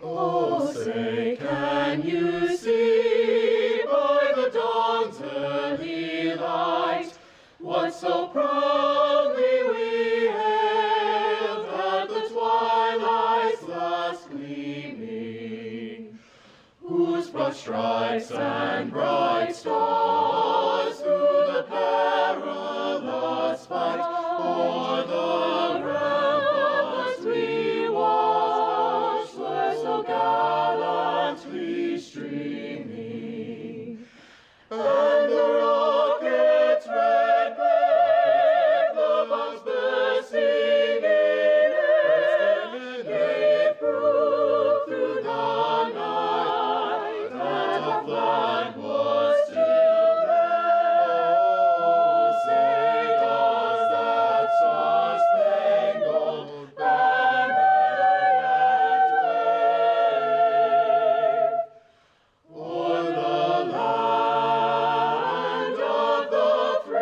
Oh, say, can you see by the dawn's early light what so proudly we hailed at the twilight's last gleaming, whose broad stripes and bright stars through the perilous fight o'er the ramparts we watched were so gallantly streaming, and the rocket's red glare, the bombs bursting in air, gave proof through the night that our flag was still there. Oh, say does that star-spangled banner yet wave o'er the land of the free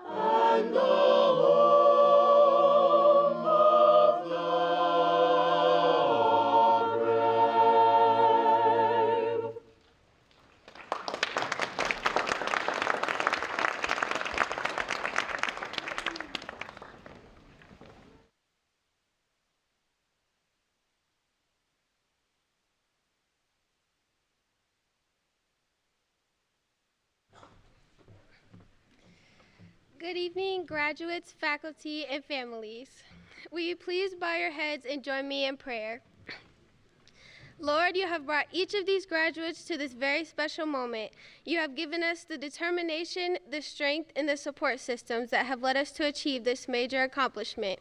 and the home of the brave. Good evening, graduates, faculty, and families. Will you please bow your heads and join me in prayer? Lord, you have brought each of these graduates to this very special moment. You have given us the determination, the strength, and the support systems that have led us to achieve this major accomplishment.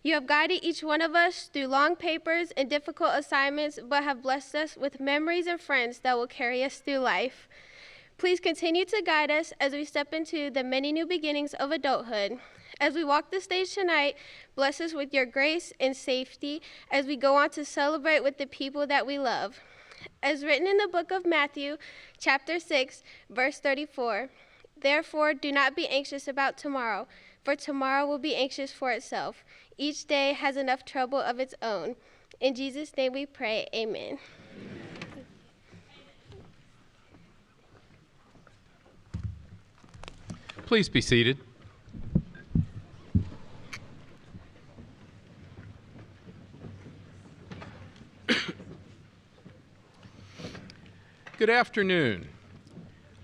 You have guided each one of us through long papers and difficult assignments, but have blessed us with memories and friends that will carry us through life. Please continue to guide us as we step into the many new beginnings of adulthood. As we walk the stage tonight, bless us with your grace and safety as we go on to celebrate with the people that we love. As written in the book of Matthew, chapter 6, verse 34, therefore do not be anxious about tomorrow, for tomorrow will be anxious for itself. Each day has enough trouble of its own. In Jesus' name we pray, amen. Please be seated. Good afternoon.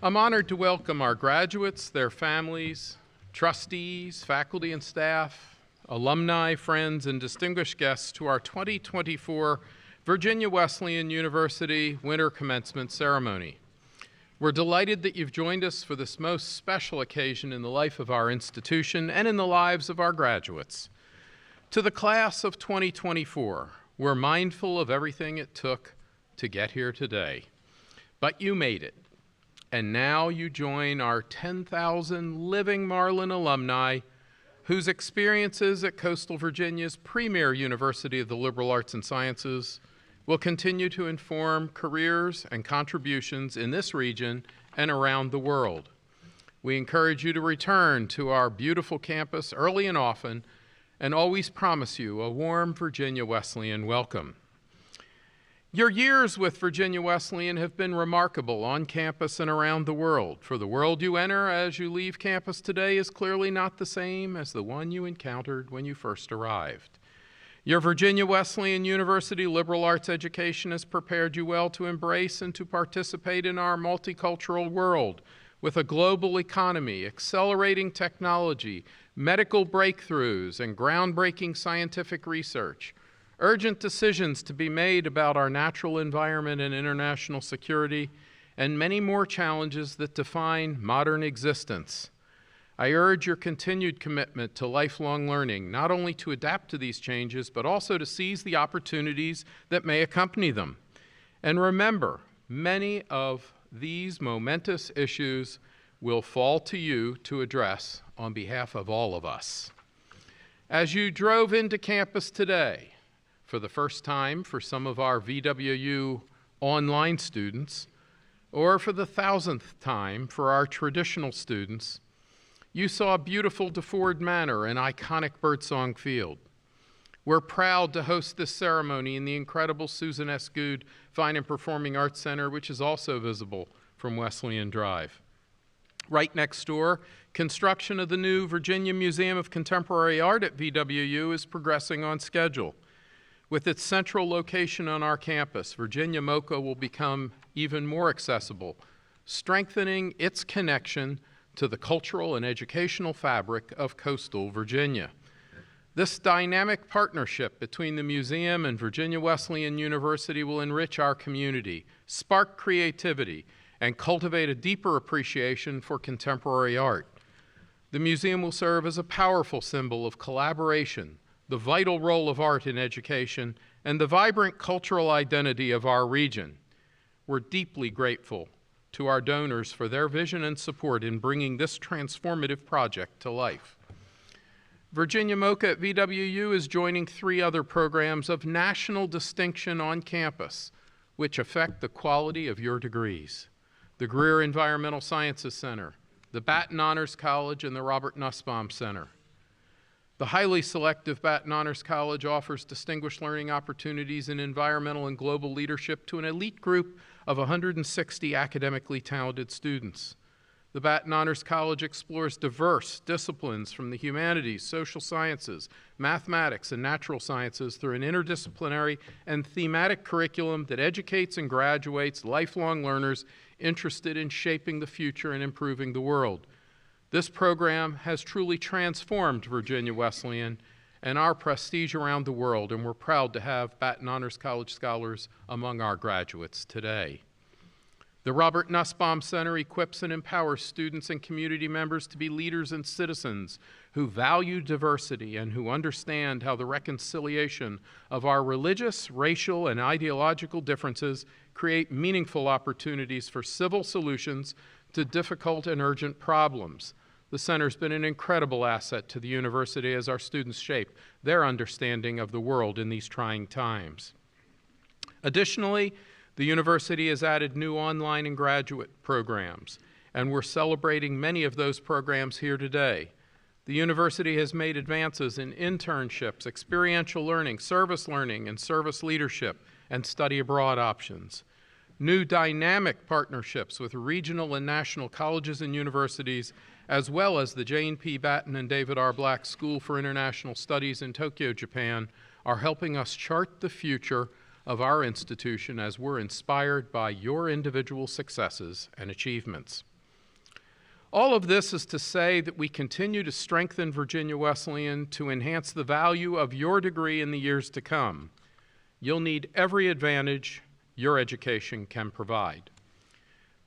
I'm honored to welcome our graduates, their families, trustees, faculty and staff, alumni, friends, and distinguished guests to our 2024 Virginia Wesleyan University Winter Commencement Ceremony. We're delighted that you've joined us for this most special occasion in the life of our institution and in the lives of our graduates. To the class of 2024, we're mindful of everything it took to get here today. But you made it, and now you join our 10,000 living Marlin alumni whose experiences at Coastal Virginia's premier University of the Liberal Arts and Sciences will continue to inform careers and contributions in this region and around the world. We encourage you to return to our beautiful campus early and often, and always promise you a warm Virginia Wesleyan welcome. Your years with Virginia Wesleyan have been remarkable on campus and around the world, for the world you enter as you leave campus today is clearly not the same as the one you encountered when you first arrived. Your Virginia Wesleyan University liberal arts education has prepared you well to embrace and to participate in our multicultural world with a global economy, accelerating technology, medical breakthroughs, and groundbreaking scientific research, urgent decisions to be made about our natural environment and international security, and many more challenges that define modern existence. I urge your continued commitment to lifelong learning, not only to adapt to these changes, but also to seize the opportunities that may accompany them. And remember, many of these momentous issues will fall to you to address on behalf of all of us. As you drove into campus today, for the first time for some of our VWU online students, or for the 1,000th time for our traditional students, you saw beautiful DeFord Manor and iconic Birdsong Field. We're proud to host this ceremony in the incredible Susan S. Goode Fine and Performing Arts Center, which is also visible from Wesleyan Drive. Right next door, construction of the new Virginia Museum of Contemporary Art at VWU is progressing on schedule. With its central location on our campus, Virginia MoCA will become even more accessible, strengthening its connection to the cultural and educational fabric of coastal Virginia. This dynamic partnership between the museum and Virginia Wesleyan University will enrich our community, spark creativity, and cultivate a deeper appreciation for contemporary art. The museum will serve as a powerful symbol of collaboration, the vital role of art in education, and the vibrant cultural identity of our region. We're deeply grateful to our donors for their vision and support in bringing this transformative project to life. Virginia MoCA at VWU is joining 3 other programs of national distinction on campus, which affect the quality of your degrees: the Greer Environmental Sciences Center, the Batten Honors College, and the Robert Nussbaum Center. The highly selective Batten Honors College offers distinguished learning opportunities in environmental and global leadership to an elite group of 160 academically talented students. The Batten Honors College explores diverse disciplines from the humanities, social sciences, mathematics, and natural sciences through an interdisciplinary and thematic curriculum that educates and graduates lifelong learners interested in shaping the future and improving the world. This program has truly transformed Virginia Wesleyan and our prestige around the world, and we're proud to have Batten Honors College scholars among our graduates today. The Robert Nussbaum Center equips and empowers students and community members to be leaders and citizens who value diversity and who understand how the reconciliation of our religious, racial, and ideological differences create meaningful opportunities for civil solutions to difficult and urgent problems. The center's been an incredible asset to the university as our students shape their understanding of the world in these trying times. Additionally, the university has added new online and graduate programs, and we're celebrating many of those programs here today. The university has made advances in internships, experiential learning, and service leadership, and study abroad options. New dynamic partnerships with regional and national colleges and universities, as well as the Jane P. Batten and David R. Black School for International Studies in Tokyo, Japan, are helping us chart the future of our institution as we're inspired by your individual successes and achievements. All of this is to say that we continue to strengthen Virginia Wesleyan to enhance the value of your degree in the years to come. You'll need every advantage your education can provide.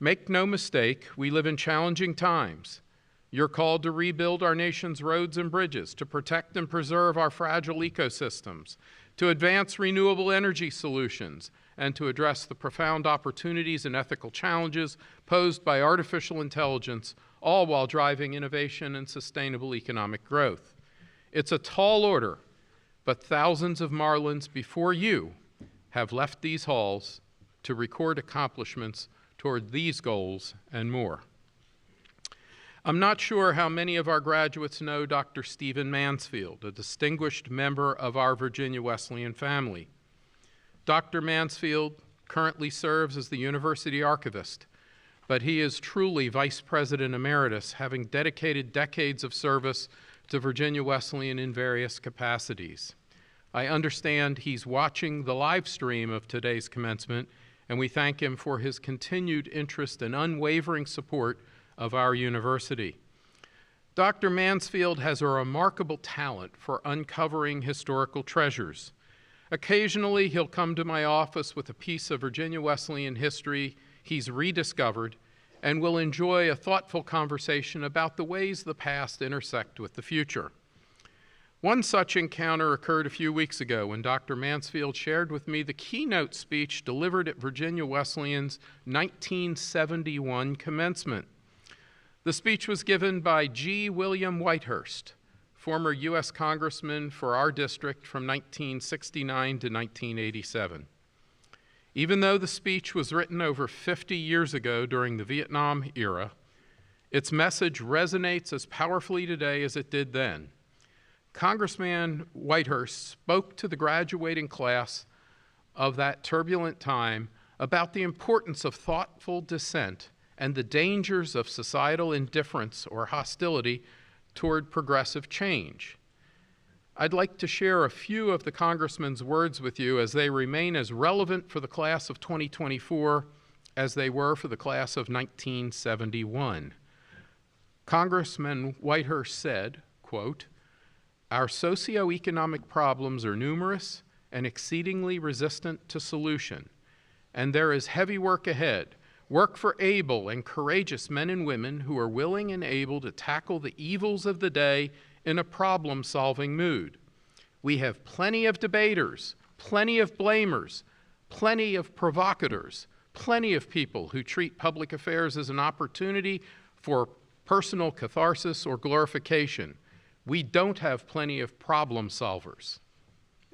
Make no mistake, we live in challenging times. You're called to rebuild our nation's roads and bridges, to protect and preserve our fragile ecosystems, to advance renewable energy solutions, and to address the profound opportunities and ethical challenges posed by artificial intelligence, all while driving innovation and sustainable economic growth. It's a tall order, but thousands of Marlins before you have left these halls to record accomplishments toward these goals and more. I'm not sure how many of our graduates know Dr. Stephen Mansfield, a distinguished member of our Virginia Wesleyan family. Dr. Mansfield currently serves as the university archivist, but he is truly Vice President Emeritus, having dedicated decades of service to Virginia Wesleyan in various capacities. I understand he's watching the live stream of today's commencement, and we thank him for his continued interest and unwavering support of our university. Dr. Mansfield has a remarkable talent for uncovering historical treasures. Occasionally, he'll come to my office with a piece of Virginia Wesleyan history he's rediscovered, and we'll enjoy a thoughtful conversation about the ways the past intersect with the future. One such encounter occurred a few weeks ago when Dr. Mansfield shared with me the keynote speech delivered at Virginia Wesleyan's 1971 commencement. The speech was given by G. William Whitehurst, former U.S. Congressman for our district from 1969 to 1987. Even though the speech was written over 50 years ago during the Vietnam era, its message resonates as powerfully today as it did then. Congressman Whitehurst spoke to the graduating class of that turbulent time about the importance of thoughtful dissent and the dangers of societal indifference or hostility toward progressive change. I'd like to share a few of the Congressman's words with you as they remain as relevant for the class of 2024 as they were for the class of 1971. Congressman Whitehurst said, quote, "Our socioeconomic problems are numerous and exceedingly resistant to solution, and there is heavy work ahead, work for able and courageous men and women who are willing and able to tackle the evils of the day in a problem-solving mood. We have plenty of debaters, plenty of blamers, plenty of provocateurs, plenty of people who treat public affairs as an opportunity for personal catharsis or glorification. We don't have plenty of problem solvers."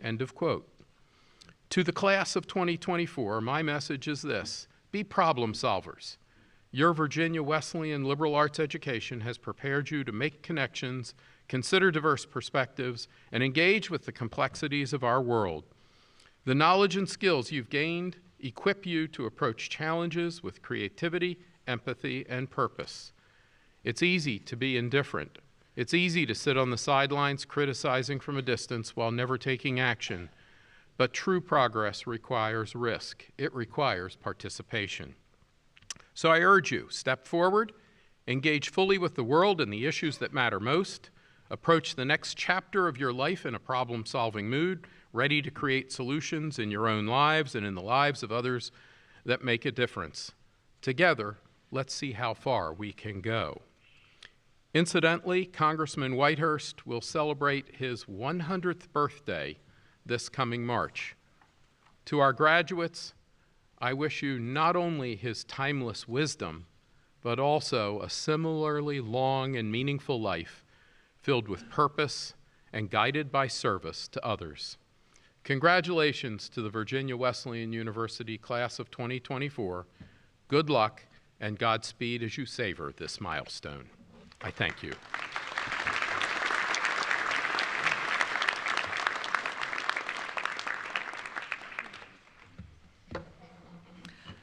End of quote. To the class of 2024, my message is this: be problem solvers. Your Virginia Wesleyan liberal arts education has prepared you to make connections, consider diverse perspectives, and engage with the complexities of our world. The knowledge and skills you've gained equip you to approach challenges with creativity, empathy, and purpose. It's easy to be indifferent. It's easy to sit on the sidelines criticizing from a distance while never taking action. But true progress requires risk. It requires participation. So I urge you, step forward, engage fully with the world and the issues that matter most, approach the next chapter of your life in a problem-solving mood, ready to create solutions in your own lives and in the lives of others that make a difference. Together, let's see how far we can go. Incidentally, Congressman Whitehurst will celebrate his 100th birthday this coming March. To our graduates, I wish you not only his timeless wisdom, but also a similarly long and meaningful life filled with purpose and guided by service to others. Congratulations to the Virginia Wesleyan University class of 2024. Good luck and Godspeed as you savor this milestone. I thank you.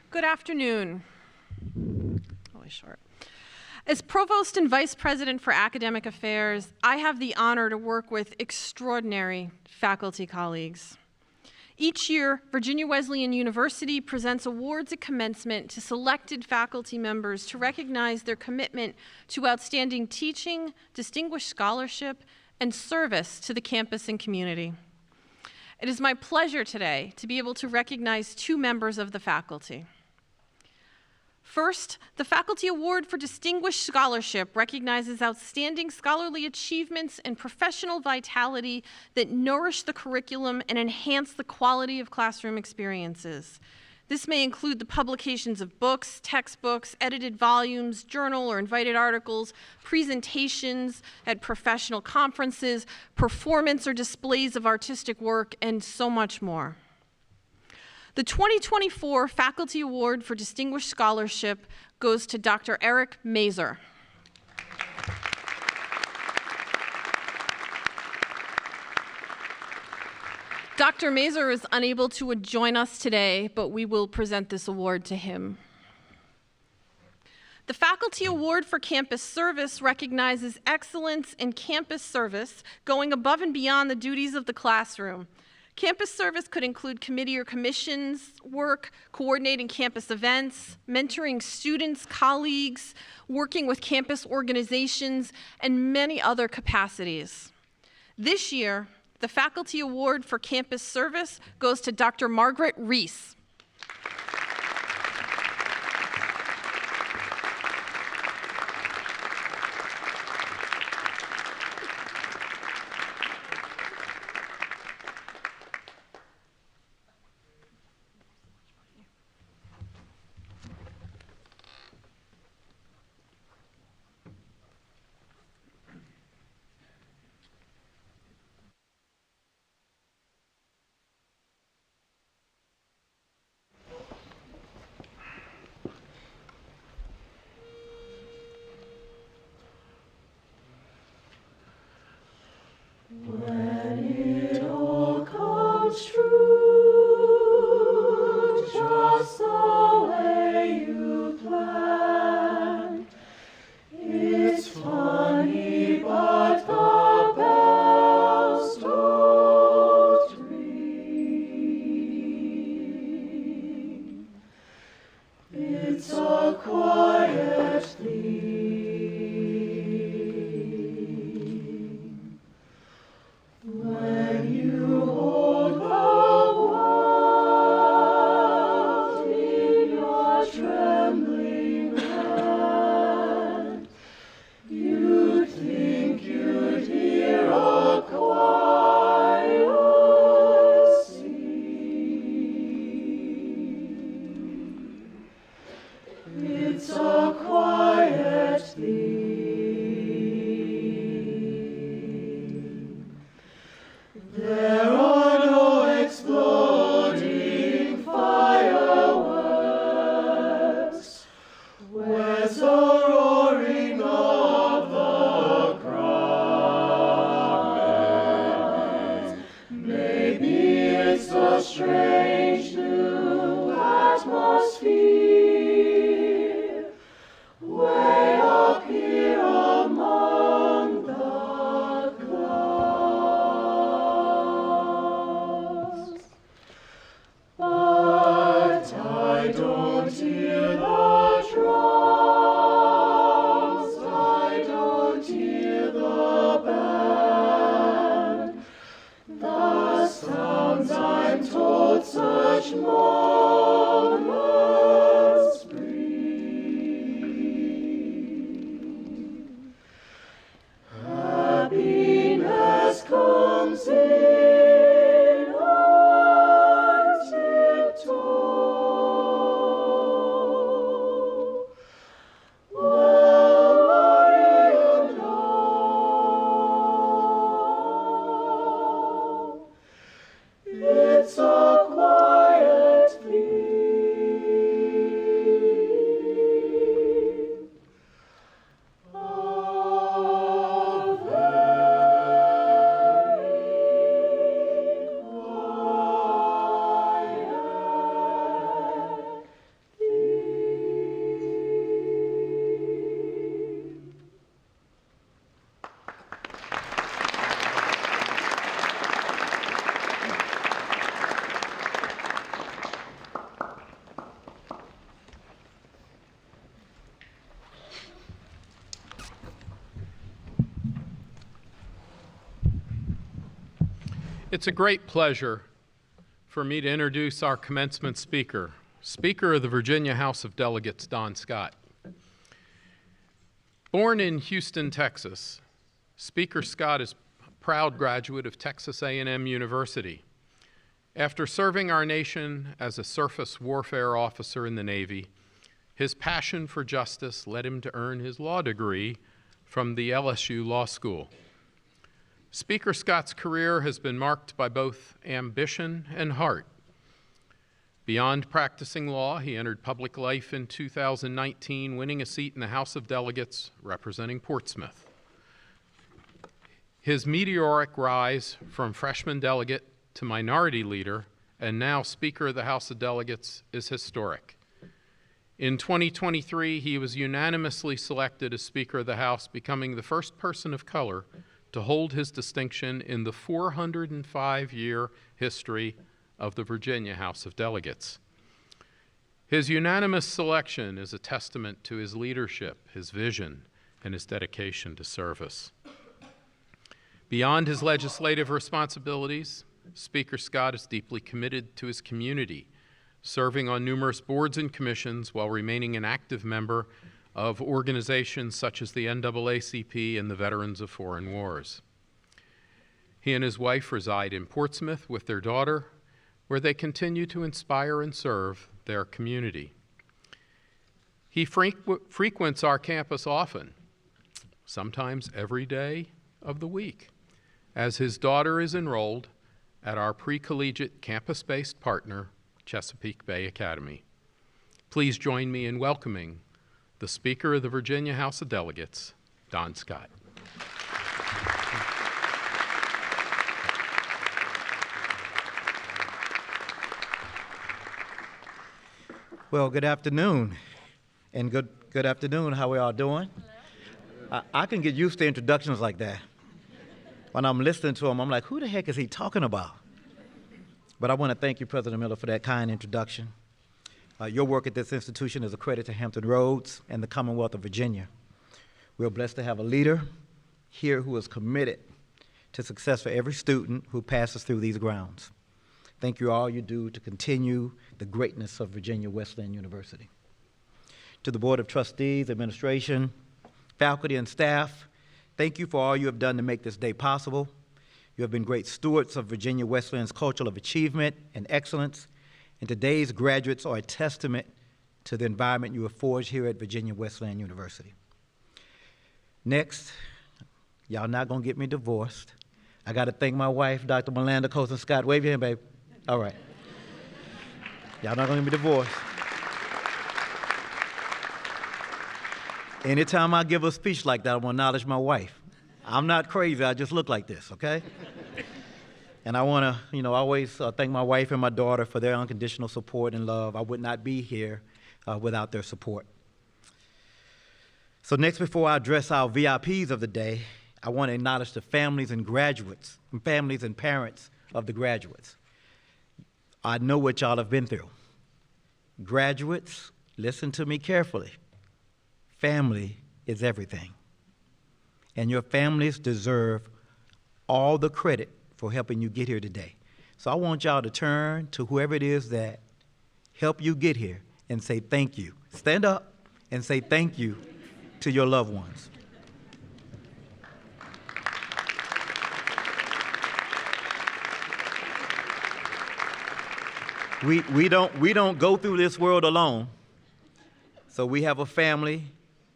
Good afternoon. Always short. As Provost and Vice President for Academic Affairs, I have the honor to work with extraordinary faculty colleagues. Each year, Virginia Wesleyan University presents awards at commencement to selected faculty members to recognize their commitment to outstanding teaching, distinguished scholarship, and service to the campus and community. It is my pleasure today to be able to recognize two members of the faculty. First, the Faculty Award for Distinguished Scholarship recognizes outstanding scholarly achievements and professional vitality that nourish the curriculum and enhance the quality of classroom experiences. This may include the publications of books, textbooks, edited volumes, journal or invited articles, presentations at professional conferences, performance or displays of artistic work, and so much more. The 2024 Faculty Award for Distinguished Scholarship goes to Dr. Eric Mazer. Dr. Mazer is unable to join us today, but we will present this award to him. The Faculty Award for Campus Service recognizes excellence in campus service, going above and beyond the duties of the classroom. Campus service could include committee or commissions work, coordinating campus events, mentoring students, colleagues, working with campus organizations, and many other capacities. This year, the Faculty Award for Campus Service goes to Dr. Margaret Reese. strange new atmosphere, way up here among the clouds. But I don't hear the drums, I don't hear the band, the sounds I'm told such moments bring. Happiness comes in on tiptoe. Well, what do you know? It's a quiet theme, a very quiet theme. It's a great pleasure for me to introduce our commencement speaker, Speaker of the Virginia House of Delegates, Don Scott. Born in Houston, Texas, Speaker Scott is a proud graduate of Texas A&M University. After serving our nation as a surface warfare officer in the Navy, his passion for justice led him to earn his law degree from the LSU Law School. Speaker Scott's career has been marked by both ambition and heart. Beyond practicing law, he entered public life in 2019, winning a seat in the House of Delegates representing Portsmouth. His meteoric rise from freshman delegate to minority leader and now Speaker of the House of Delegates is historic. In 2023, he was unanimously selected as Speaker of the House, becoming the first person of color to hold his distinction in the 405-year history of the Virginia House of Delegates. His unanimous selection is a testament to his leadership, his vision, and his dedication to service. Beyond his legislative responsibilities, Speaker Scott is deeply committed to his community, serving on numerous boards and commissions while remaining an active member of organizations such as the NAACP and the Veterans of Foreign Wars. He and his wife reside in Portsmouth with their daughter, where they continue to inspire and serve their community. He frequents our campus often, sometimes every day of the week, as his daughter is enrolled at our pre-collegiate campus-based partner, Chesapeake Bay Academy. Please join me in welcoming the Speaker of the Virginia House of Delegates, Don Scott. Well, good afternoon, and good afternoon. How we all doing? I can get used to introductions like that. When I'm listening to them, I'm like, who the heck is he talking about? But I want to thank you, President Miller, for that kind introduction. Your work at this institution is a credit to Hampton Roads and the Commonwealth of Virginia. We're blessed to have a leader here who is committed to success for every student who passes through these grounds. Thank you all you do to continue the greatness of Virginia Wesleyan University. To the Board of Trustees, administration, faculty, and staff, thank you for all you have done to make this day possible. You have been great stewards of Virginia Wesleyan's culture of achievement and excellence, and today's graduates are a testament to the environment you have forged here at Virginia Wesleyan University. Next, y'all not gonna get me divorced. I gotta thank my wife, Dr. Melinda Colson Scott. Wave your hand, babe. All right. Y'all not gonna get me divorced. Anytime I give a speech like that, I want to acknowledge my wife. I'm not crazy, I just look like this, okay? And I want to, always thank my wife and my daughter for their unconditional support and love. I would not be here without their support. So next, before I address our VIPs of the day, I want to acknowledge the families and graduates, and families and parents of the graduates. I know what y'all have been through. Graduates, listen to me carefully. Family is everything. And your families deserve all the credit for helping you get here today. So I want y'all to turn to whoever it is that helped you get here and say thank you. Stand up and say thank you to your loved ones. We don't go through this world alone. So we have a family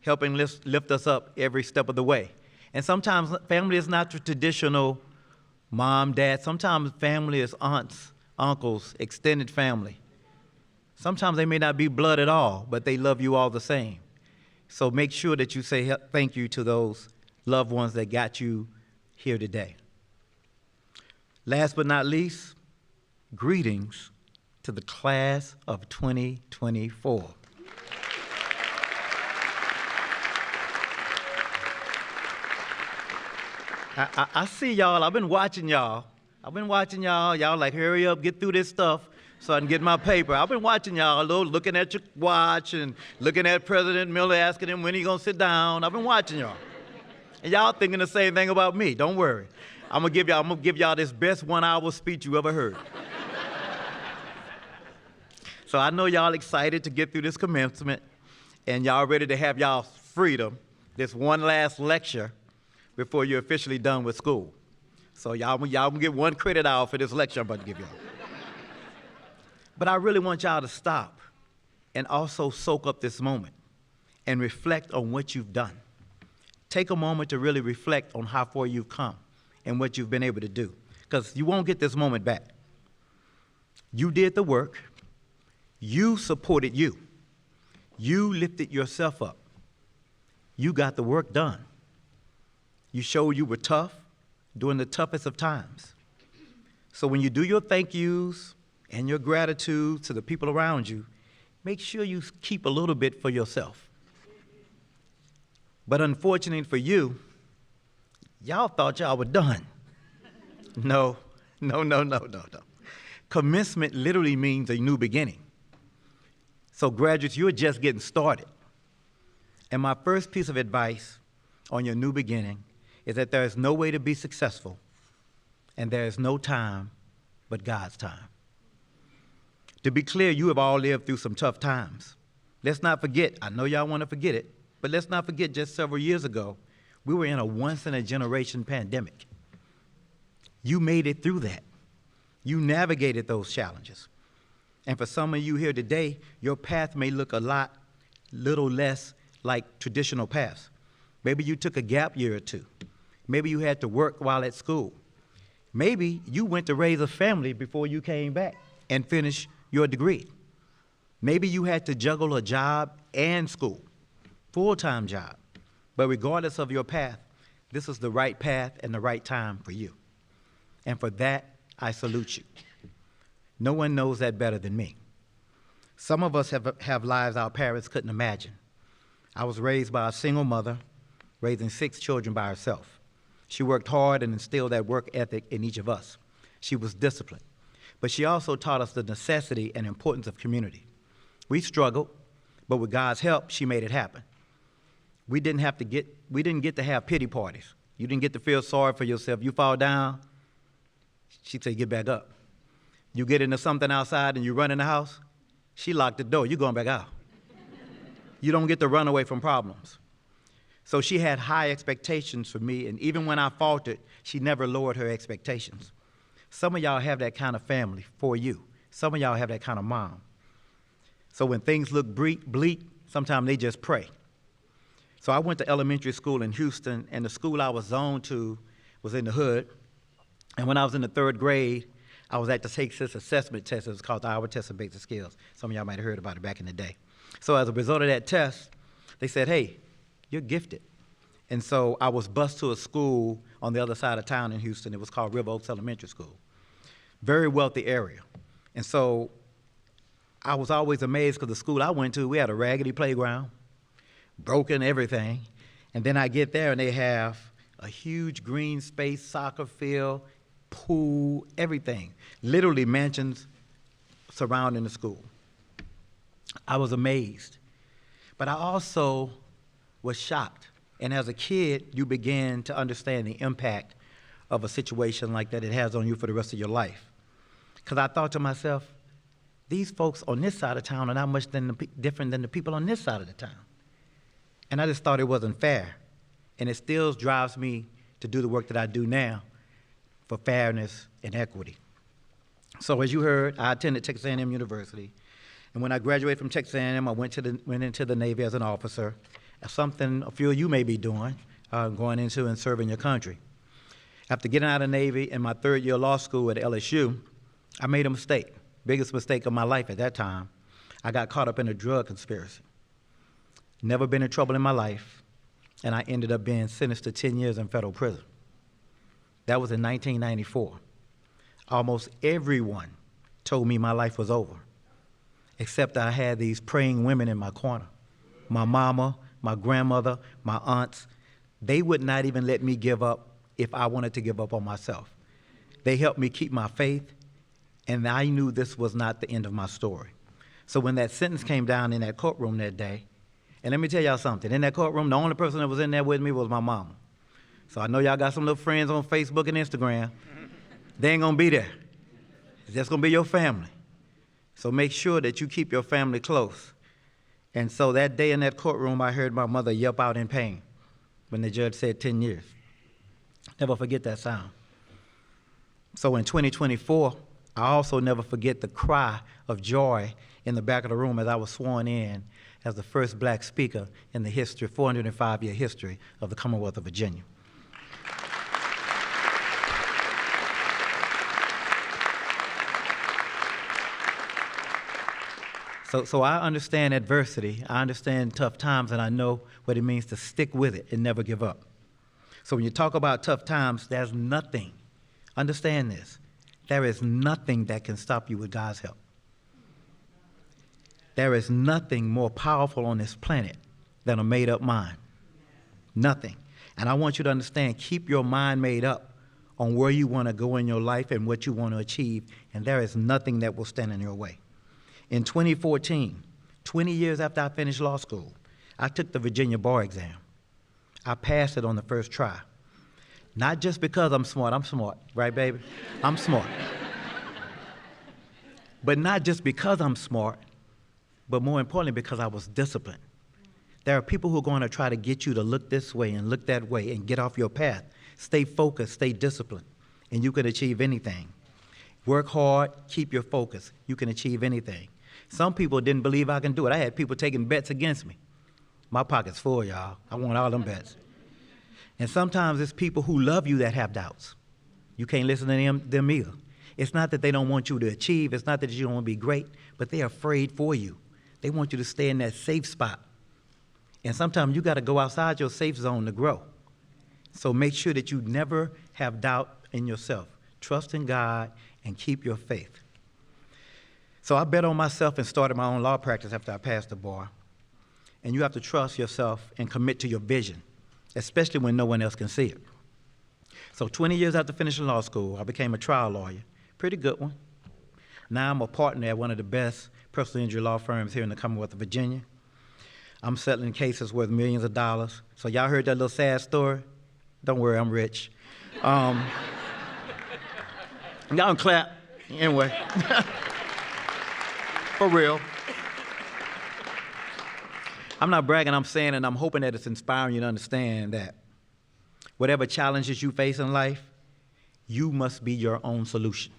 helping lift us up every step of the way. And sometimes family is not the traditional mom, dad. Sometimes family is aunts, uncles, extended family. Sometimes they may not be blood at all, but they love you all the same. So make sure that you say thank you to those loved ones that got you here today. Last but not least, greetings to the class of 2024. I see y'all. I've been watching y'all. Y'all like, hurry up, get through this stuff so I can get my paper. I've been watching y'all, looking at your watch and looking at President Miller, asking him when he gonna sit down. I've been watching y'all. And y'all thinking the same thing about me. Don't worry. I'm gonna give y'all this best 1-hour speech you ever heard. So I know y'all excited to get through this commencement, and y'all ready to have y'all freedom, this one last lecture before you're officially done with school. So y'all gonna get 1 credit hour for this lecture I'm about to give y'all. But I really want y'all to stop and also soak up this moment and reflect on what you've done. Take a moment to really reflect on how far you've come and what you've been able to do, because you won't get this moment back. You did the work. You supported you. You lifted yourself up. You got the work done. You showed you were tough during the toughest of times. So when you do your thank yous and your gratitude to the people around you, make sure you keep a little bit for yourself. But unfortunately for you, y'all thought y'all were done. No. Commencement literally means a new beginning. So graduates, you're just getting started. And my first piece of advice on your new beginning is that there is no way to be successful, and there is no time but God's time. To be clear, you have all lived through some tough times. Let's not forget, I know y'all want to forget it, but let's not forget just several years ago, we were in a once-in-a-generation pandemic. You made it through that. You navigated those challenges. And for some of you here today, your path may look little less like traditional paths. Maybe you took a gap year or two. Maybe you had to work while at school. Maybe you went to raise a family before you came back and finished your degree. Maybe you had to juggle a job and school, full-time job. But regardless of your path, this is the right path and the right time for you. And for that, I salute you. No one knows that better than me. Some of us have lives our parents couldn't imagine. I was raised by a single mother, raising 6 children by herself. She worked hard and instilled that work ethic in each of us. She was disciplined, but she also taught us the necessity and importance of community. We struggled, but with God's help, she made it happen. We didn't get to have pity parties. You didn't get to feel sorry for yourself. You fall down, she'd say, get back up. You get into something outside and you run in the house, she locked the door, you're going back out. You don't get to run away from problems. So she had high expectations for me, and even when I faltered, she never lowered her expectations. Some of y'all have that kind of family for you. Some of y'all have that kind of mom. So when things look bleak, sometimes they just pray. So I went to elementary school in Houston, and the school I was zoned to was in the hood. And when I was in the 3rd grade, I was at the take this assessment test. It was called the Iowa Test of Basic Skills. Some of y'all might have heard about it back in the day. So as a result of that test, they said, hey, you're gifted. And so I was bused to a school on the other side of town in Houston. It was called River Oaks Elementary School. very wealthy area. And so I was always amazed because the school I went to, we had a raggedy playground, broken everything. And then I get there and they have a huge green space, soccer field, pool, everything. Literally mansions surrounding the school. I was amazed. But I also was shocked. And as a kid, you begin to understand the impact of a situation like that it has on you for the rest of your life. Because I thought to myself, these folks on this side of town are not much different than the people on this side of the town. And I just thought it wasn't fair. And it still drives me to do the work that I do now for fairness and equity. So as you heard, I attended Texas A&M University. And when I graduated from Texas A&M, I went into the Navy as an officer, something a few of you may be doing, going into and serving your country. After getting out of the Navy in my third year of law school at LSU, I made a mistake, biggest mistake of my life at that time. I got caught up in a drug conspiracy. Never been in trouble in my life, and I ended up being sentenced to 10 years in federal prison. That was in 1994. Almost everyone told me my life was over, except I had these praying women in my corner. My mama, my grandmother, my aunts, they would not even let me give up if I wanted to give up on myself. They helped me keep my faith, and I knew this was not the end of my story. So when that sentence came down in that courtroom that day, and let me tell y'all something, in that courtroom, the only person that was in there with me was my mama. So I know y'all got some little friends on Facebook and Instagram. They ain't gonna be there. It's just gonna be your family. So make sure that you keep your family close. And so that day in that courtroom, I heard my mother yelp out in pain when the judge said 10 years. Never forget that sound. So in 2024, I also never forget the cry of joy in the back of the room as I was sworn in as the first black speaker in the 405-year history of the Commonwealth of Virginia. So I understand adversity, I understand tough times, and I know what it means to stick with it and never give up. So when you talk about tough times, there's nothing, understand this, there is nothing that can stop you with God's help. There is nothing more powerful on this planet than a made-up mind. Nothing. And I want you to understand, keep your mind made up on where you want to go in your life and what you want to achieve, and there is nothing that will stand in your way. In 2014, 20 years after I finished law school, I took the Virginia bar exam. I passed it on the first try. Not just because I'm smart, right, baby? I'm smart. But not just because I'm smart, but more importantly, because I was disciplined. There are people who are going to try to get you to look this way and look that way and get off your path. Stay focused, stay disciplined, and you can achieve anything. Work hard, keep your focus. You can achieve anything. Some people didn't believe I can do it. I had people taking bets against me. My pocket's full, y'all. I want all them bets. And sometimes it's people who love you that have doubts. You can't listen to them either. It's not that they don't want you to achieve. It's not that you don't want to be great, but they're afraid for you. They want you to stay in that safe spot. And sometimes you got to go outside your safe zone to grow. So make sure that you never have doubt in yourself. Trust in God and keep your faith. So I bet on myself and started my own law practice after I passed the bar. And you have to trust yourself and commit to your vision, especially when no one else can see it. So 20 years after finishing law school, I became a trial lawyer, pretty good one. Now I'm a partner at one of the best personal injury law firms here in the Commonwealth of Virginia. I'm settling cases worth millions of dollars. So y'all heard that little sad story? Don't worry, I'm rich. Y'all can clap. Anyway. For real. I'm not bragging, I'm saying, and I'm hoping that it's inspiring you to understand that whatever challenges you face in life, you must be your own solution.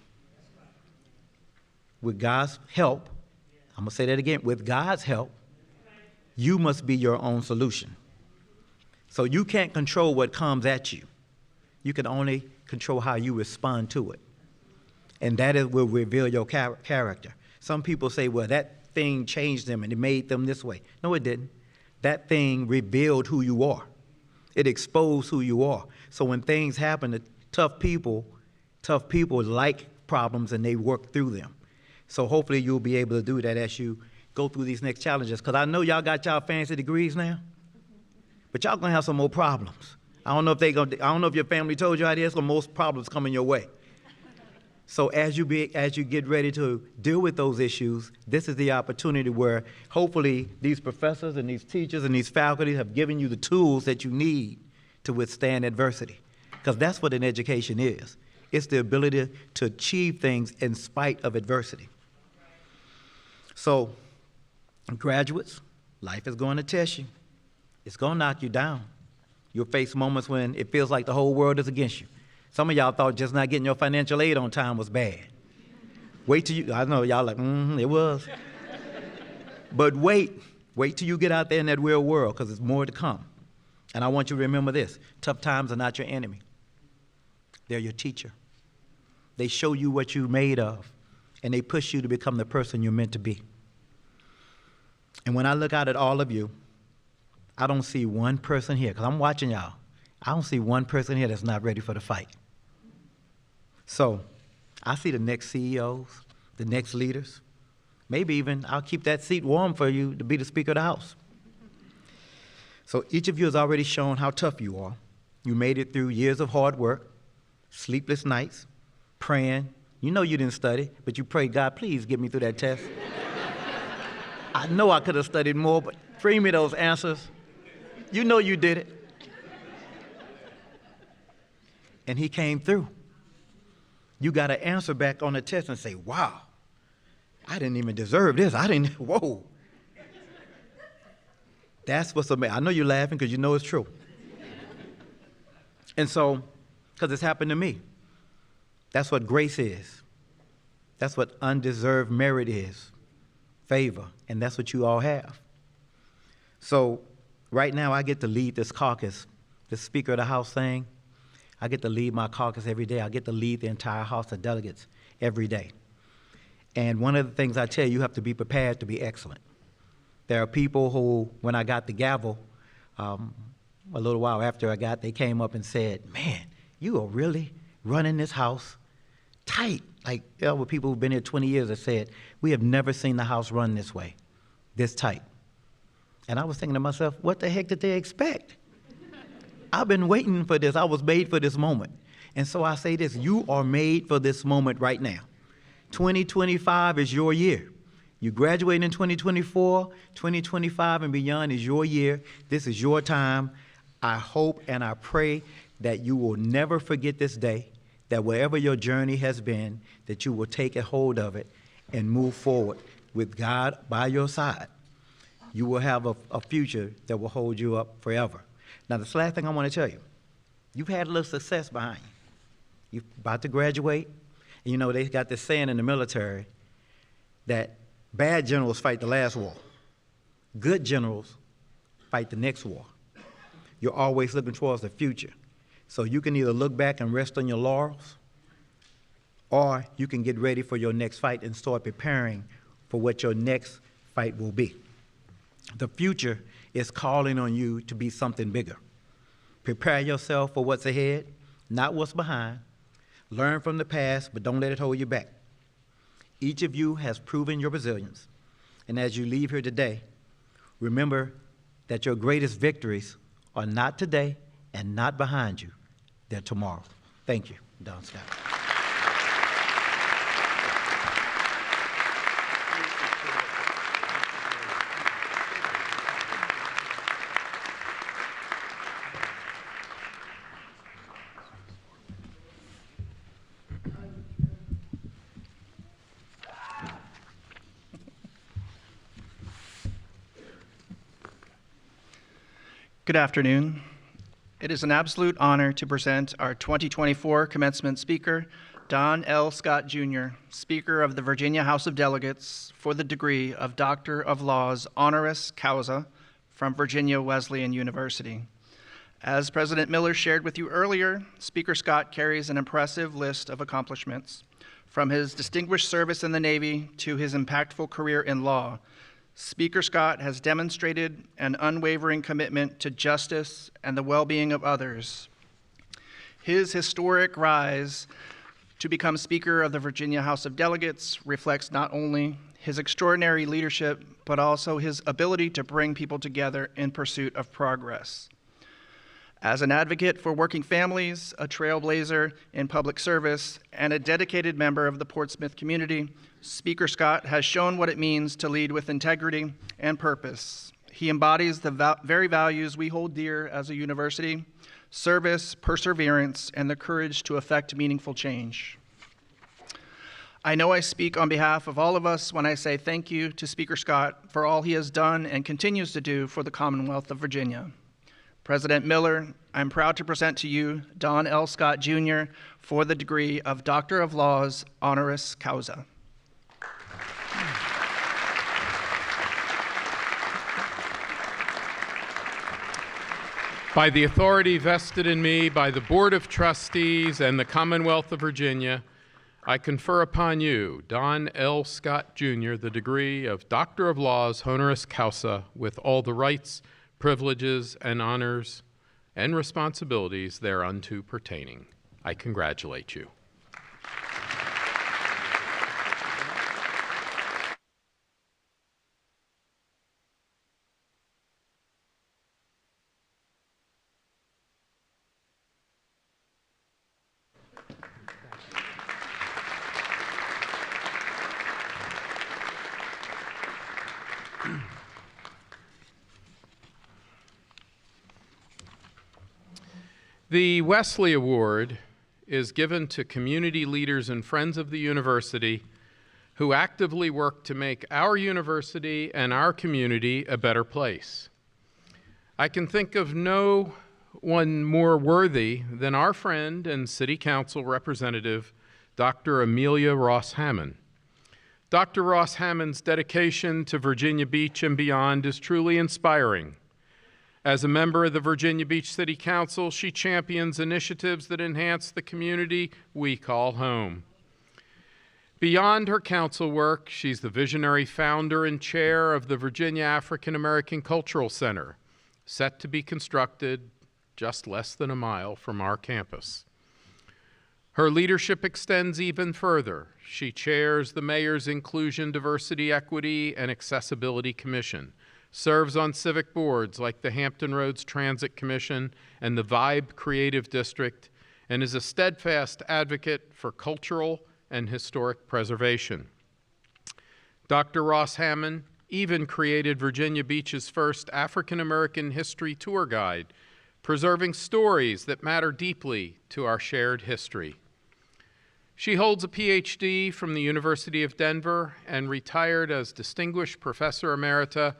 With God's help, I'm going to say that again, with God's help, you must be your own solution. So you can't control what comes at you. You can only control how you respond to it. And that will reveal your character. Some people say, well, that thing changed them and it made them this way. No, it didn't. That thing revealed who you are. It exposed who you are. So when things happen to tough people like problems and they work through them. So hopefully you'll be able to do that as you go through these next challenges. Because I know y'all got y'all fancy degrees now, but y'all gonna have some more problems. I don't know if your family told you how there's some more problems coming your way. So as you get ready to deal with those issues, this is the opportunity where hopefully these professors and these teachers and these faculty have given you the tools that you need to withstand adversity. Because that's what an education is. It's the ability to achieve things in spite of adversity. So, graduates, life is going to test you. It's going to knock you down. You'll face moments when it feels like the whole world is against you. Some of y'all thought just not getting your financial aid on time was bad. Wait till you, I know y'all like, it was. But wait till you get out there in that real world, because there's more to come. And I want you to remember this: tough times are not your enemy. They're your teacher. They show you what you're made of, and they push you to become the person you're meant to be. And when I look out at all of you, I don't see one person here, because I'm watching y'all. I don't see one person here that's not ready for the fight. So I see the next CEOs, the next leaders. Maybe even I'll keep that seat warm for you to be the Speaker of the House. So each of you has already shown how tough you are. You made it through years of hard work, sleepless nights, praying. You know you didn't study, but you prayed, God, please get me through that test. I know I could have studied more, but bring me those answers. You know you did it. And he came through. You got to answer back on the test and say, wow, I didn't even deserve this. Whoa. That's what's amazing. I know you're laughing because you know it's true. And so, because it's happened to me. That's what grace is. That's what undeserved merit is. Favor. And that's what you all have. So, right now I get to lead this caucus, the Speaker of the House thing. I get to lead my caucus every day. I get to lead the entire House of Delegates every day. And one of the things I tell you, you have to be prepared to be excellent. There are people who, when I got the gavel, a little while after they came up and said, man, you are really running this House tight. Like, there were people who've been here 20 years that said, we have never seen the House run this way, this tight. And I was thinking to myself, what the heck did they expect? I've been waiting for this. I was made for this moment. And so I say this: you are made for this moment right now. 2025 is your year. You graduate in 2024, 2025 and beyond is your year. This is your time. I hope and I pray that you will never forget this day, that wherever your journey has been, that you will take a hold of it and move forward with God by your side. You will have a future that will hold you up forever. Now, this last thing I want to tell you, you've had a little success behind you. You're about to graduate. And you know, they got this saying in the military that bad generals fight the last war. Good generals fight the next war. You're always looking towards the future. So you can either look back and rest on your laurels, or you can get ready for your next fight and start preparing for what your next fight will be. The future is calling on you to be something bigger. Prepare yourself for what's ahead, not what's behind. Learn from the past, but don't let it hold you back. Each of you has proven your resilience. And as you leave here today, remember that your greatest victories are not today and not behind you. They're tomorrow. Thank you, Don Scott. Good afternoon. It is an absolute honor to present our 2024 commencement speaker, Don L. Scott, Jr., Speaker of the Virginia House of Delegates, for the degree of Doctor of Laws honoris causa from Virginia Wesleyan University. As President Miller shared with you earlier, Speaker Scott carries an impressive list of accomplishments, from his distinguished service in the Navy to his impactful career in law. Speaker Scott has demonstrated an unwavering commitment to justice and the well-being of others. His historic rise To become Speaker of the Virginia House of Delegates reflects not only his extraordinary leadership, but also his ability to bring people together in pursuit of progress. As an advocate for working families, a trailblazer in public service, and a dedicated member of the Portsmouth community, Speaker Scott has shown what it means to lead with integrity and purpose. He embodies the very values we hold dear as a university: service, perseverance, and the courage to effect meaningful change. I know I speak on behalf of all of us when I say thank you to Speaker Scott for all he has done and continues to do for the Commonwealth of Virginia. President Miller, I'm proud to present to you Don L. Scott, Jr. for the degree of Doctor of Laws, honoris causa. By the authority vested in me by the Board of Trustees and the Commonwealth of Virginia, I confer upon you, Don L. Scott, Jr., the degree of Doctor of Laws, honoris causa, with all the rights, privileges, and honors and responsibilities thereunto pertaining. I congratulate you. The Wesley Award is given to community leaders and friends of the university who actively work to make our university and our community a better place. I can think of no one more worthy than our friend and City Council representative, Dr. Amelia Ross Hammond. Dr. Ross Hammond's dedication to Virginia Beach and beyond is truly inspiring. As a member of the Virginia Beach City Council, she champions initiatives that enhance the community we call home. Beyond her council work, she's the visionary founder and chair of the Virginia African American Cultural Center, set to be constructed just less than a mile from our campus. Her leadership extends even further. She chairs the Mayor's Inclusion, Diversity, Equity, and Accessibility Commission, serves on civic boards like the Hampton Roads Transit Commission and the Vibe Creative District, and is a steadfast advocate for cultural and historic preservation. Dr. Ross Hammond even created Virginia Beach's first African American history tour guide, preserving stories that matter deeply to our shared history. She holds a PhD from the University of Denver and retired as Distinguished Professor Emerita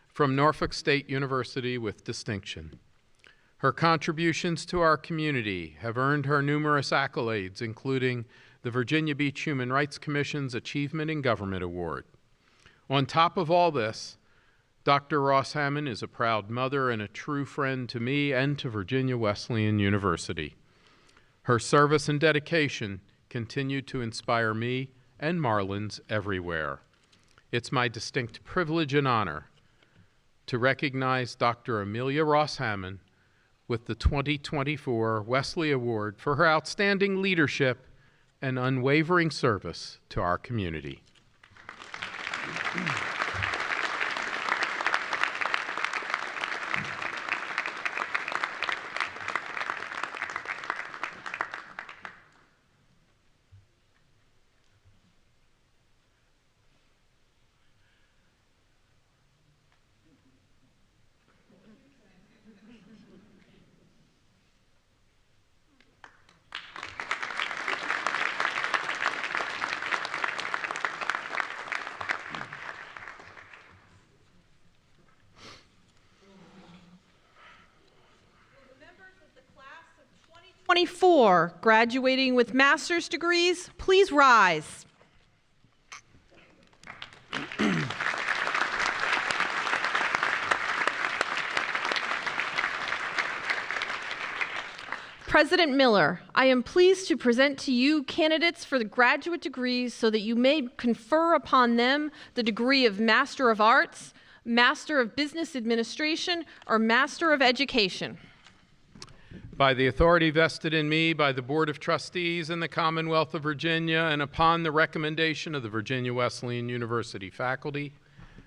from Norfolk State University with distinction. Her contributions to our community have earned her numerous accolades, including the Virginia Beach Human Rights Commission's Achievement in Government Award. On top of all this, Dr. Ross Hammond is a proud mother and a true friend to me and to Virginia Wesleyan University. Her service and dedication continue to inspire me and Marlins everywhere. It's my distinct privilege and honor to recognize Dr. Amelia Ross Hammond with the 2024 Wesley Award for her outstanding leadership and unwavering service to our community. Graduating with master's degrees, please rise. President Miller, I am pleased to present to you candidates for the graduate degrees so that you may confer upon them the degree of Master of Arts, Master of Business Administration, or Master of Education. By the authority vested in me by the Board of Trustees in the Commonwealth of Virginia and upon the recommendation of the Virginia Wesleyan University faculty,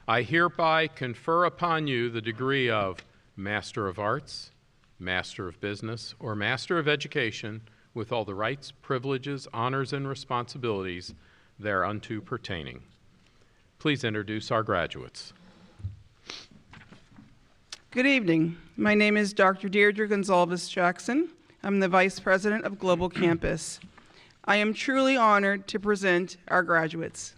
I hereby confer upon you the degree of Master of Arts, Master of Business, or Master of Education with all the rights, privileges, honors, and responsibilities thereunto pertaining. Please introduce our graduates. Good evening. My name is Dr. Deirdre Gonzalez Jackson. I'm the Vice President of Global Campus. I am truly honored to present our graduates.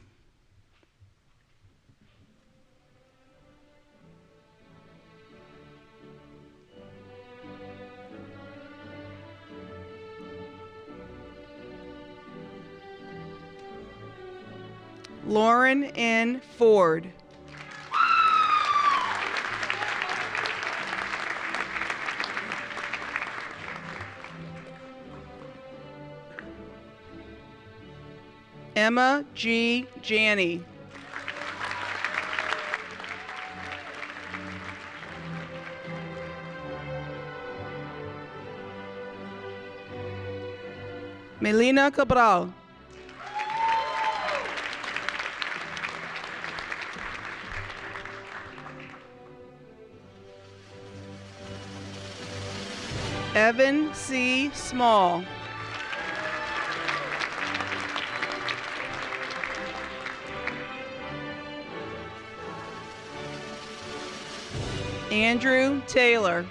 Lauren N. Ford. Emma G. Janney. Melina Cabral. Evan C. Small. Andrew Taylor.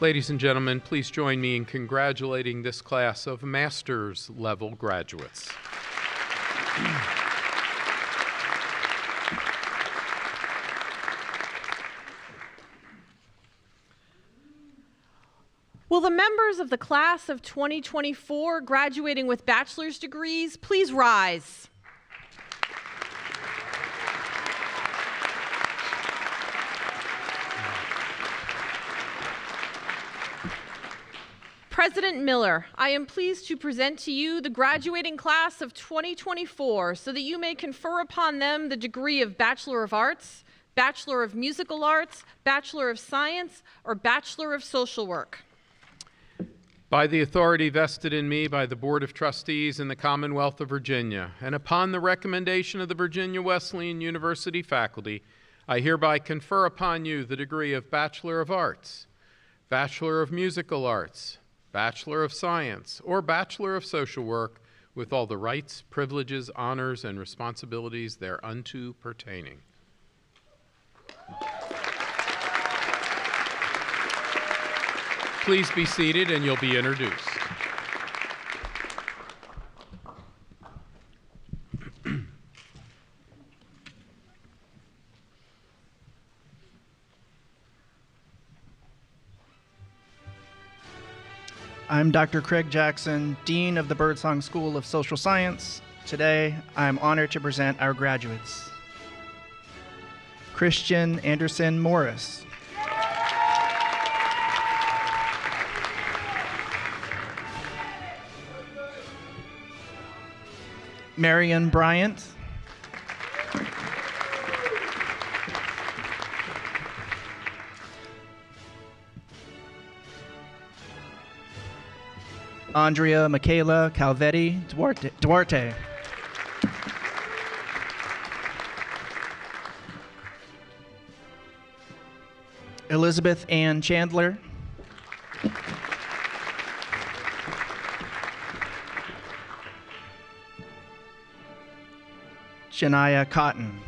Ladies and gentlemen, please join me in congratulating this class of master's level graduates. Will the members of the class of 2024 graduating with bachelor's degrees please rise? President Miller, I am pleased to present to you the graduating class of 2024 so that you may confer upon them the degree of Bachelor of Arts, Bachelor of Musical Arts, Bachelor of Science, or Bachelor of Social Work. By the authority vested in me by the Board of Trustees in the Commonwealth of Virginia, and upon the recommendation of the Virginia Wesleyan University faculty, I hereby confer upon you the degree of Bachelor of Arts, Bachelor of Musical Arts, Bachelor of Science, or Bachelor of Social Work with all the rights, privileges, honors, and responsibilities thereunto pertaining. Please be seated and you'll be introduced. I'm Dr. Craig Jackson, Dean of the Birdsong School of Social Science. Today, I'm honored to present our graduates. Christian Anderson Morris. Marion Bryant. Andrea Michaela Calvetti Duarte. Elizabeth Ann Chandler. Shania Cotton.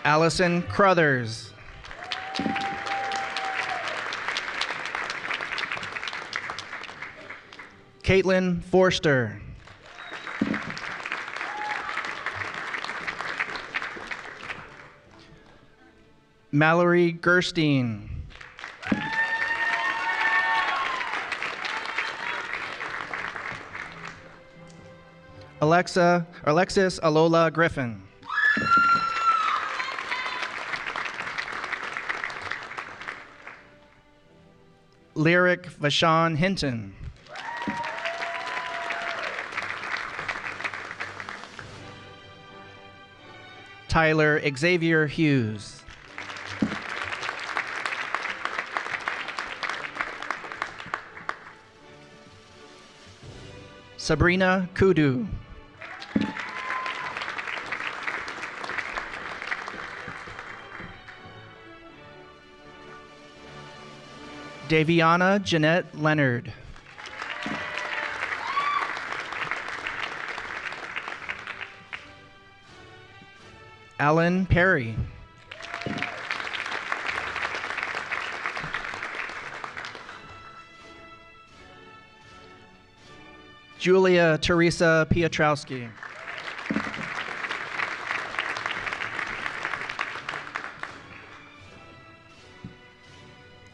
Allison Crothers. Caitlin Forster. Mallory Gerstein. Alexis Alola Griffin. Lyric Vashon Hinton. Tyler Xavier Hughes. Sabrina Kudu. Daviana Jeanette Leonard. Alan Perry. Julia Teresa Piotrowski.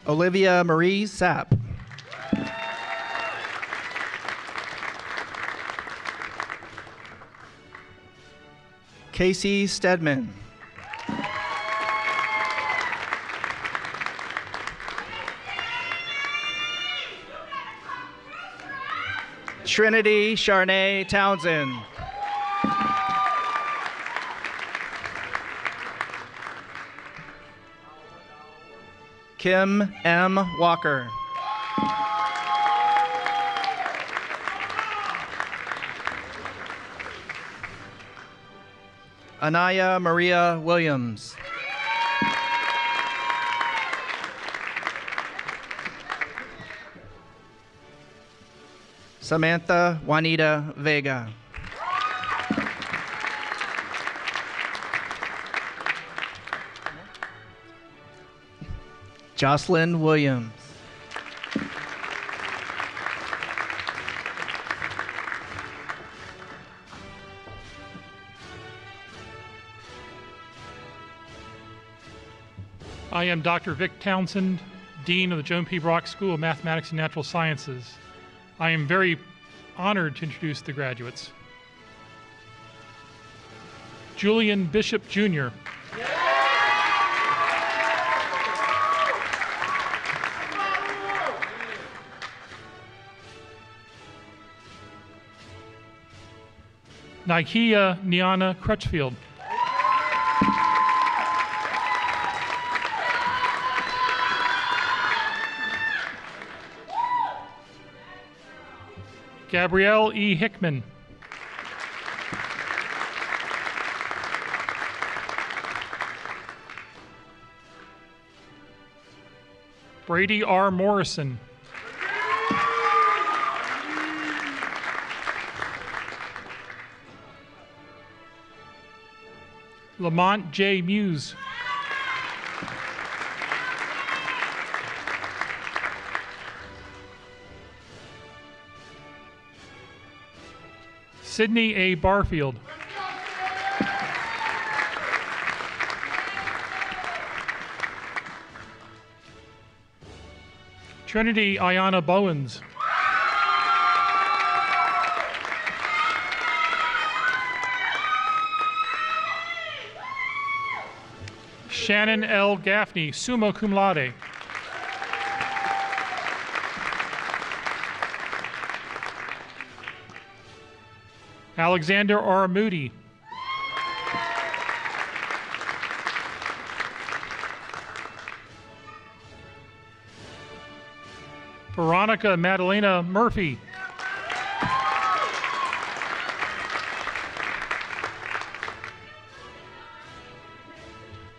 Olivia Marie Sapp. Casey Stedman. Trinity Charnay Townsend. Kim M. Walker. Anaya Maria Williams. Samantha Juanita Vega. Jocelyn Williams. I am Dr. Vic Townsend, Dean of the Joan P. Brock School of Mathematics and Natural Sciences. I am very honored to introduce the graduates. Julian Bishop, Jr. Nikea Niana Crutchfield. Gabrielle E. Hickman. Brady R. Morrison. Lamont J. Muse. Sydney A. Barfield. Trinity Ayana Bowens. Shannon L. Gaffney, summa cum laude. Alexander R. Moody. Veronica Madalena Murphy.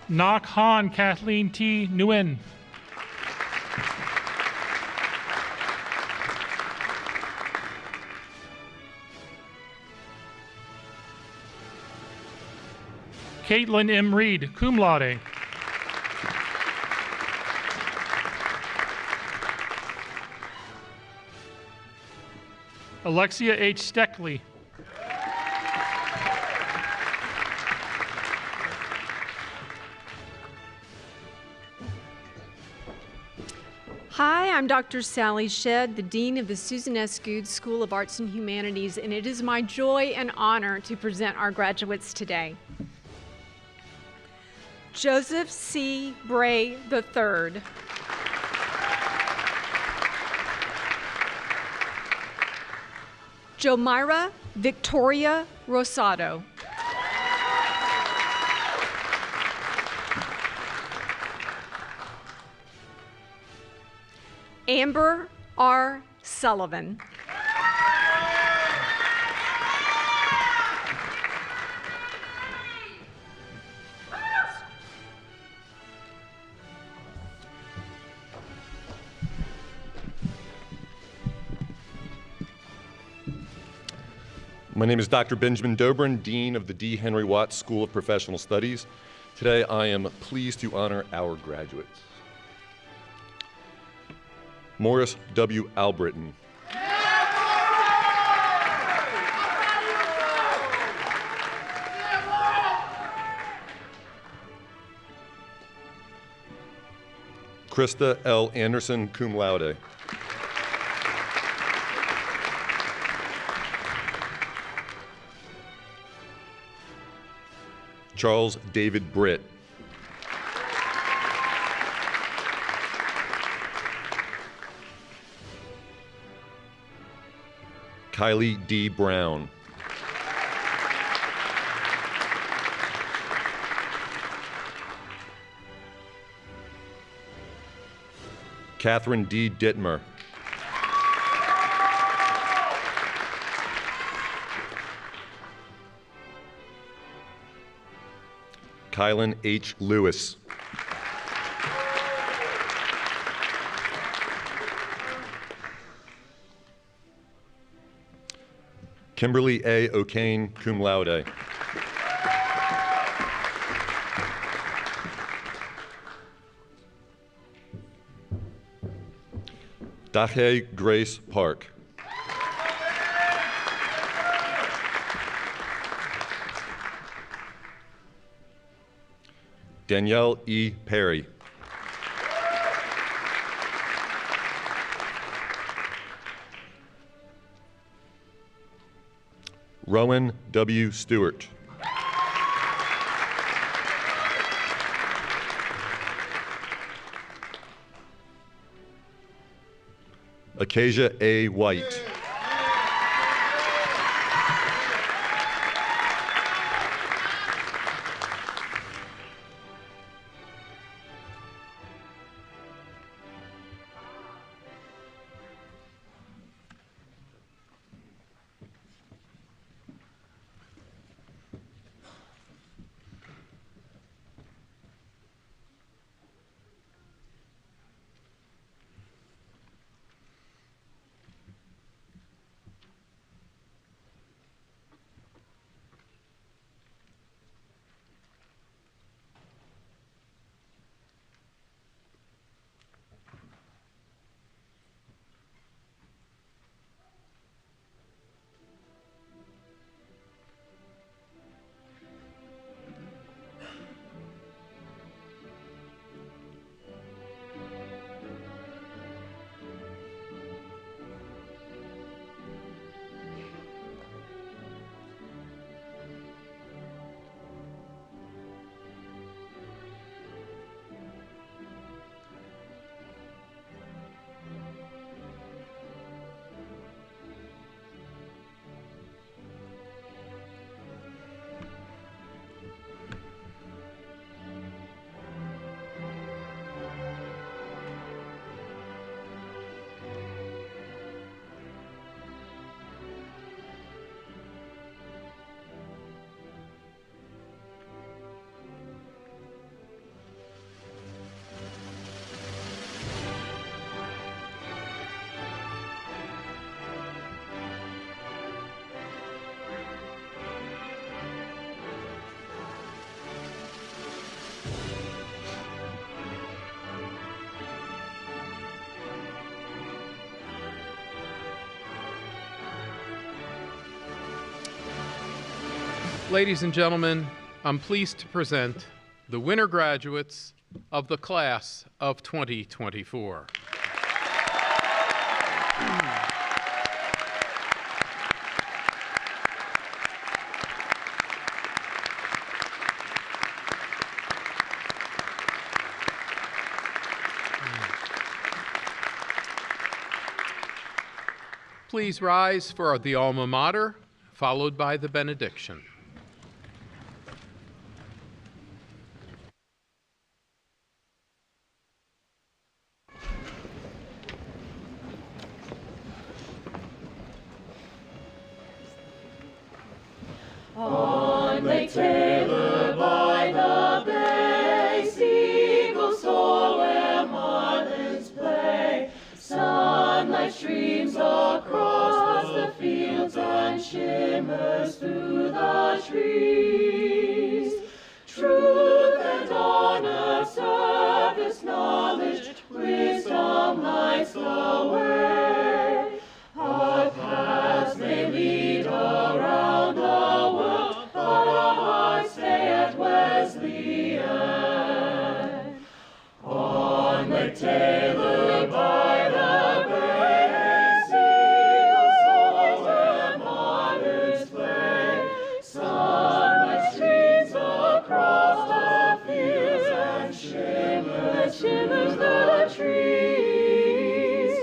Nak Han Kathleen T. Nguyen. Caitlin M. Reed, cum laude. Alexia H. Steckley. Hi, I'm Dr. Sally Shedd, the Dean of the Susan S. Goode School of Arts and Humanities, and it is my joy and honor to present our graduates today. Joseph C. Bray III. Jomira Victoria Rosado. Amber R. Sullivan. My name is Dr. Benjamin Dobrin, Dean of the D. Henry Watts School of Professional Studies. Today I am pleased to honor our graduates. Morris W. Albritton. Krista L. Anderson, cum laude. Charles David Britt. Kylie D. Brown. Catherine D. Dittmer. Kylan H. Lewis. Kimberly A. O'Kane, cum laude. Dahe Grace Park. Danielle E. Perry. Rowan W. Stewart. Acacia A. White. Ladies and gentlemen, I'm pleased to present the winter graduates of the class of 2024. Please rise for the alma mater, followed by the benediction. On Lake Taylor by the bay, seagulls soar where marlins play. Sunlight streams across the fields and shimmers through the trees. Truth and honor, service, knowledge, wisdom lights the way. Our paths may lead around the world, but our hearts stay at Wesleyan. On Lake Taylor by the bay, seagulls soar where martyrs play. Sunlight streams across the fields and shimmers through the trees.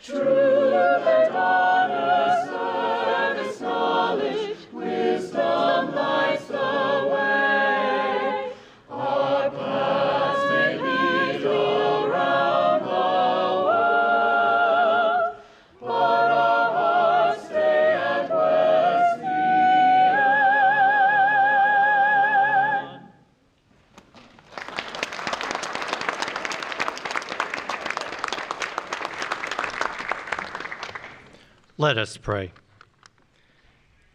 Truth and honor, service, knowledge, wisdom lights the way. Our paths may lead around the world, but our hearts stay at Wesleyan. Let us pray.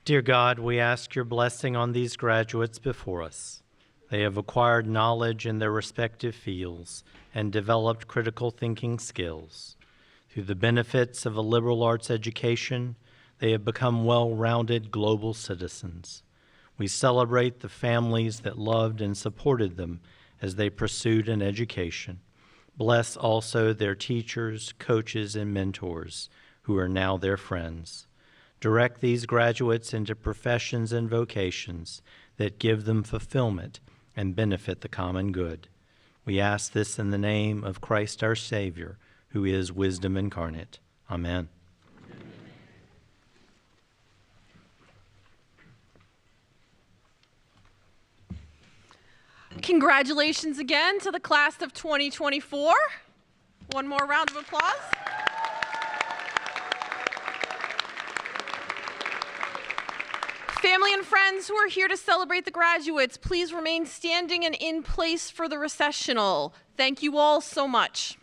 Dear God, we ask your blessing on these graduates before us. They have acquired knowledge in their respective fields and developed critical thinking skills. Through the benefits of a liberal arts education, they have become well-rounded global citizens. We celebrate the families that loved and supported them as they pursued an education. Bless also their teachers, coaches, and mentors who are now their friends. Direct these graduates into professions and vocations that give them fulfillment and benefit the common good. We ask this in the name of Christ our Savior, who is wisdom incarnate. Amen. Congratulations again to the class of 2024. One more round of applause. Family and friends who are here to celebrate the graduates, please remain standing and in place for the recessional. Thank you all so much.